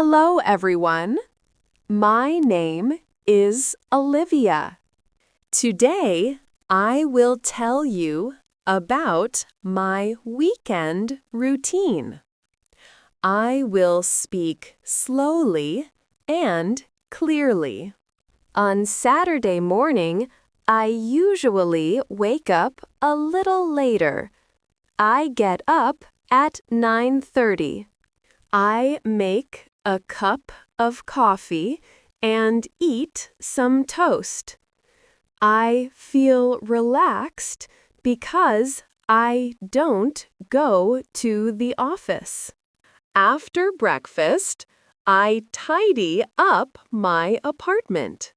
Hello, everyone. My name is Olivia. Today, I will tell you about my weekend routine. I will speak slowly and clearly. On Saturday morning, I usually wake up a little later. I get up at 9:30. I make a cup of coffee and eat some toast. I feel relaxed because I don't go to the office. After breakfast, I tidy up my apartment.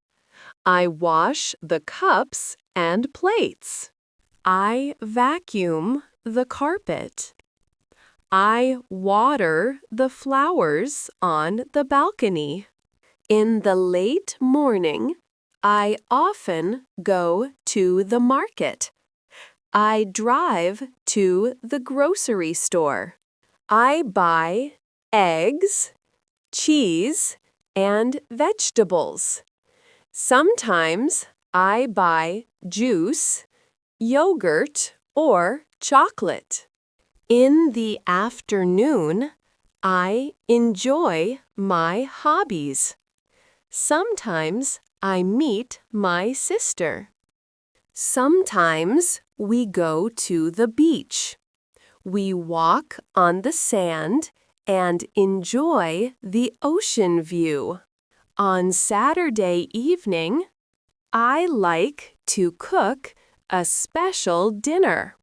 I wash the cups and plates. I vacuum the carpet. I water the flowers on the balcony. In the late morning, I often go to the market. I drive to the grocery store. I buy eggs, cheese, and vegetables. Sometimes I buy juice, yogurt, or chocolate. In the afternoon, I enjoy my hobbies. Sometimes I meet my sister. Sometimes we go to the beach. We walk on the sand and enjoy the ocean view. On Saturday evening, I like to cook a special dinner.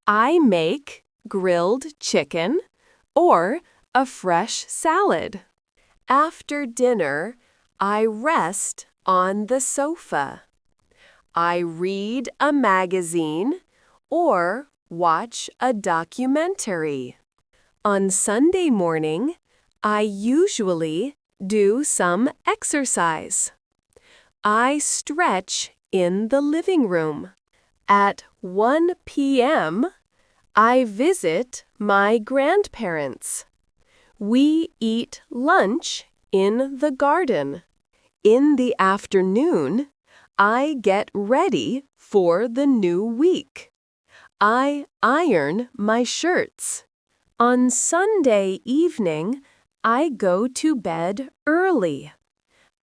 I make grilled chicken or a fresh salad. After dinner, I rest on the sofa. I read a magazine or watch a documentary. On Sunday morning, I usually do some exercise. I stretch in the living room. At 1 p.m., I visit my grandparents. We eat lunch in the garden. In the afternoon, I get ready for the new week. I iron my shirts. On Sunday evening, I go to bed early.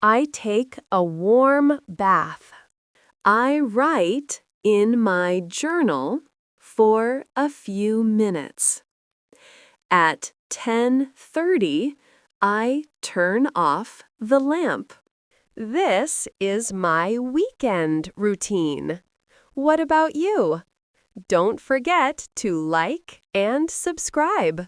I take a warm bath. I write in my journal for a few minutes. At 10:30, I turn off the lamp. This is my weekend routine. What about you? Don't forget to like and subscribe.